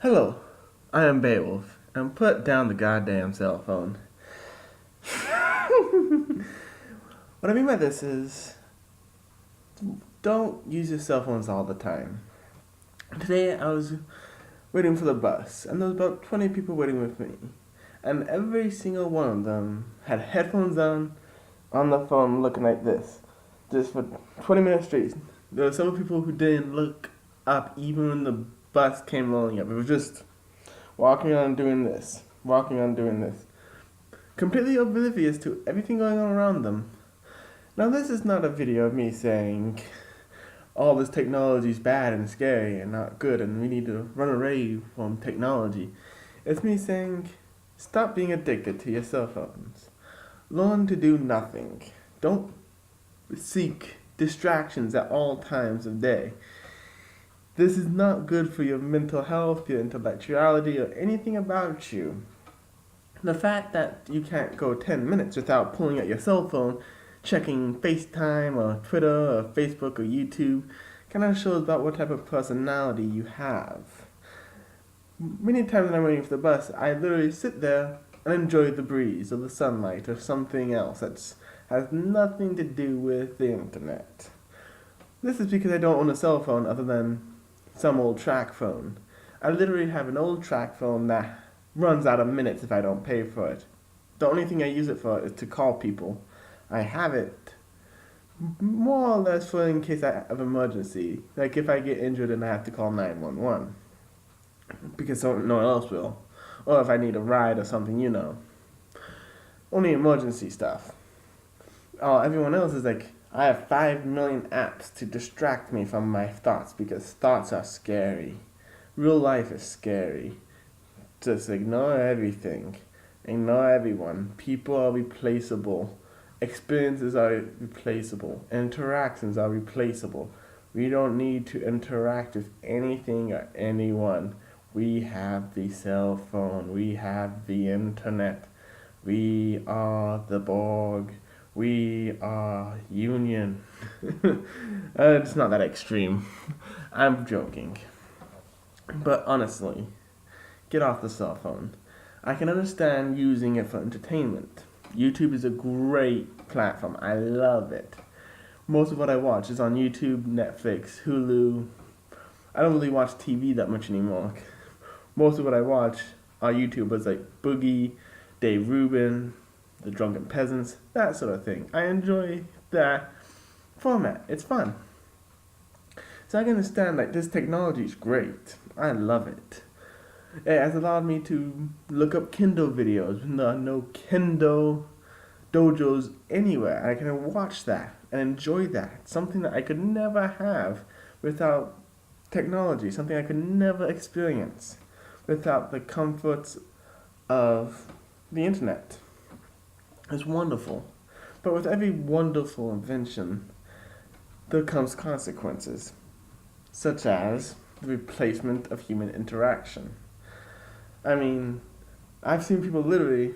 Hello, I am Beowulf, and put down the goddamn cell phone. What I mean by this is, don't use your cell phones all the time. Today I was waiting for the bus, and there was about 20 people waiting with me. And every single one of them had headphones on the phone looking like this. Just for 20 minutes straight. There were some people who didn't look up even when the bus came rolling up. It was just walking on doing this, walking on doing this. Completely oblivious to everything going on around them. Now this is not a video of me saying all this technology is bad and scary and not good and we need to run away from technology. It's me saying stop being addicted to your cell phones. Learn to do nothing. Don't seek distractions at all times of day. This is not good for your mental health, your intellectuality, or anything about you. The fact that you can't go 10 minutes without pulling out your cell phone, checking FaceTime or Twitter or Facebook or YouTube, kind of shows about what type of personality you have. Many times when I'm waiting for the bus, I literally sit there and enjoy the breeze or the sunlight or something else that has nothing to do with the internet. This is because I don't own a cell phone other than some old track phone. I literally have an old track phone that runs out of minutes if I don't pay for it. The only thing I use it for is to call people. I have it more or less for in case I have an emergency. Like if I get injured and I have to call 911. Because no one else will. Or if I need a ride or something, Only emergency stuff. Everyone else is like, I have 5 million apps to distract me from my thoughts because thoughts are scary. Real life is scary. Just ignore everything. Ignore everyone. People are replaceable. Experiences are replaceable. Interactions are replaceable. We don't need to interact with anything or anyone. We have the cell phone. We have the internet. We are the Borg. We are Union. It's not that extreme. I'm joking. But honestly, get off the cell phone. I can understand using it for entertainment. YouTube is a great platform. I love it. Most of what I watch is on YouTube, Netflix, Hulu. I don't really watch TV that much anymore. Most of what I watch are YouTubers like Boogie, Dave Rubin, The Drunken Peasants, that sort of thing. I enjoy that format. It's fun. So I can understand this technology is great. I love it. It has allowed me to look up Kindle videos. There are no Kindle dojos anywhere. I can watch that and enjoy that. Something that I could never have without technology. Something I could never experience without the comforts of the internet. It's wonderful. But with every wonderful invention, there comes consequences, such as the replacement of human interaction. I mean, I've seen people literally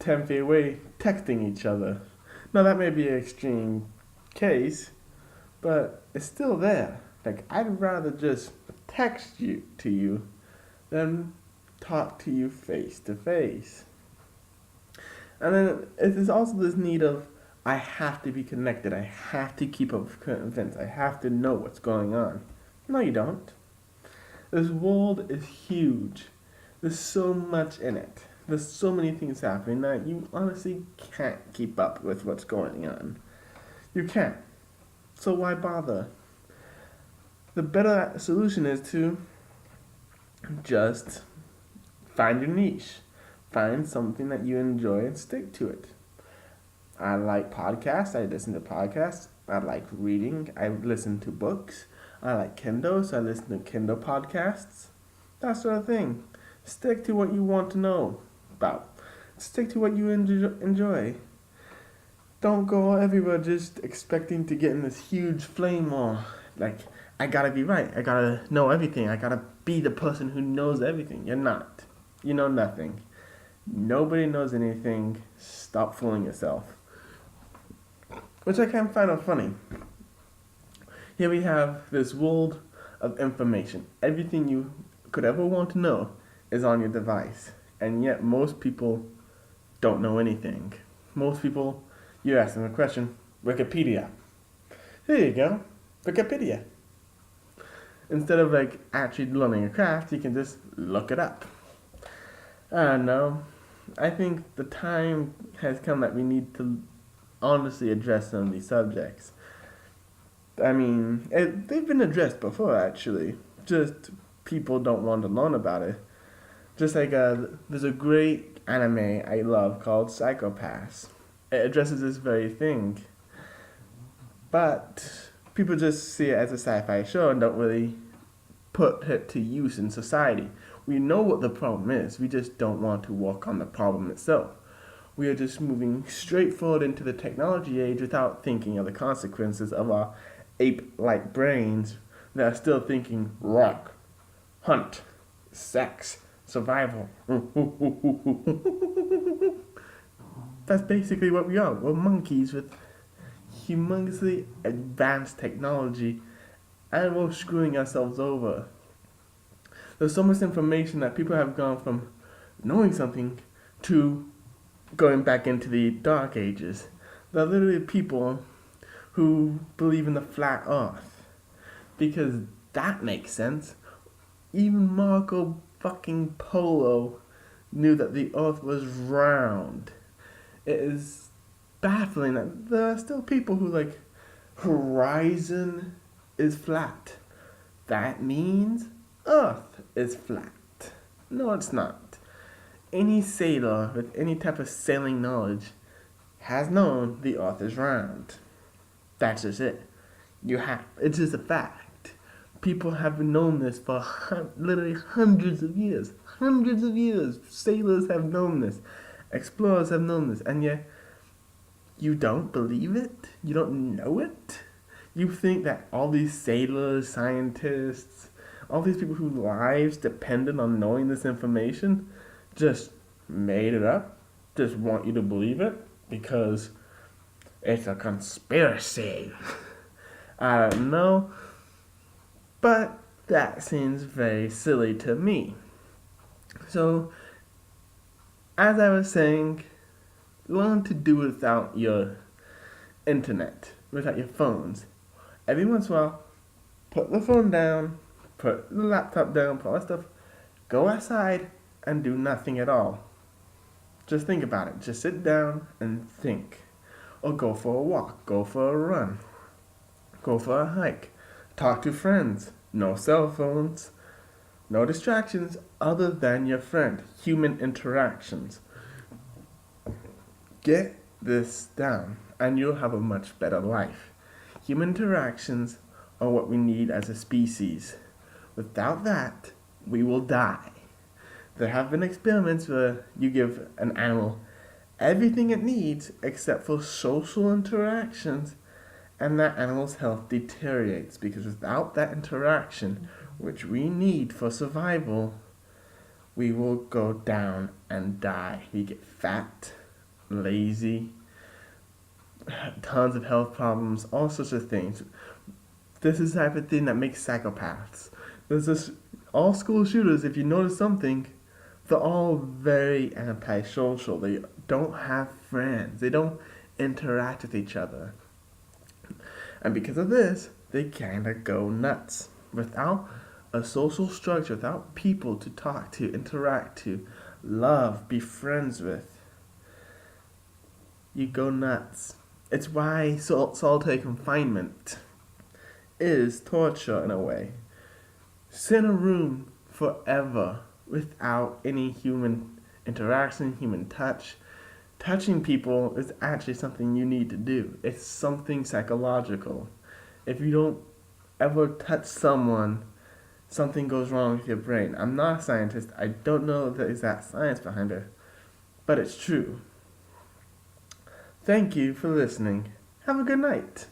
10 feet away texting each other. Now that may be an extreme case, but it's still there. I'd rather just text to you than talk to you face to face. And then there's also this need of, I have to be connected. I have to keep up with current events. I have to know what's going on. No, you don't. This world is huge. There's so much in it. There's so many things happening that you honestly can't keep up with what's going on. You can't. So why bother? The better solution is to just find your niche. Find something that you enjoy and stick to it. I like podcasts. I listen to podcasts. I like reading. I listen to books. I like Kindle, so I listen to Kindle podcasts. That sort of thing. Stick to what you want to know about. Stick to what you enjoy. Don't go everywhere just expecting to get in this huge flame war. I gotta be right. I gotta know everything. I gotta be the person who knows everything. You're not. You know nothing. Nobody knows anything. Stop fooling yourself. Which I can find funny. Here we have this world of information. Everything you could ever want to know is on your device. And yet most people don't know anything. Most people, you ask them a question, Wikipedia. Here you go, Wikipedia. Instead of like actually learning a craft, you can just look it up. I don't know. I think the time has come that we need to honestly address some of these subjects. I mean, they've been addressed before actually. Just people don't want to learn about it. Just like there's a great anime I love called Psychopaths. It addresses this very thing. But people just see it as a sci-fi show and don't really put it to use in society. We know what the problem is. We just don't want to work on the problem itself. We are just moving straight forward into the technology age without thinking of the consequences of our ape-like brains that are still thinking rock, hunt, sex, survival. That's basically what we are. We're monkeys with humongously advanced technology, and we're screwing ourselves over. There's so much information that people have gone from knowing something to going back into the dark ages. There are literally people who believe in the flat earth, because that makes sense. Even Marco fucking Polo knew that the earth was round. It is baffling that there are still people who like horizon is flat. That means earth is flat. No, it's not. Any sailor with any type of sailing knowledge has known the earth is round. That's just it. It's just a fact. People have known this for literally hundreds of years. Hundreds of years. Sailors have known this. Explorers have known this. And yet, you don't believe it? You don't know it? You think that all these sailors, scientists, all these people whose lives depended on knowing this information just made it up? Just want you to believe it? Because it's a conspiracy. I don't know. But that seems very silly to me. So, as I was saying, learn to do without your internet, without your phones. Every once in a while, put the phone down, put the laptop down, put all that stuff, go outside and do nothing at all. Just think about it. Just sit down and think. Or go for a walk, go for a run, go for a hike, talk to friends. No cell phones, no distractions other than your friend. Human interactions. Get this down and you'll have a much better life. Human interactions are what we need as a species. Without that, we will die. There have been experiments where you give an animal everything it needs except for social interactions, and that animal's health deteriorates, because without that interaction, which we need for survival, we will go down and die. We get fat, lazy, tons of health problems, all sorts of things. This is the type of thing that makes psychopaths. There's this, all school shooters, if you notice something, they're all very antisocial. They don't have friends. They don't interact with each other. And because of this, they kind of go nuts. Without a social structure, without people to talk to, interact to, love, be friends with, you go nuts. It's why solitary confinement is torture in a way. Sit in a room forever without any human interaction, human touch. Touching people is actually something you need to do. It's something psychological. If you don't ever touch someone, something goes wrong with your brain. I'm not a scientist. I don't know the exact science behind it, but it's true. Thank you for listening. Have a good night.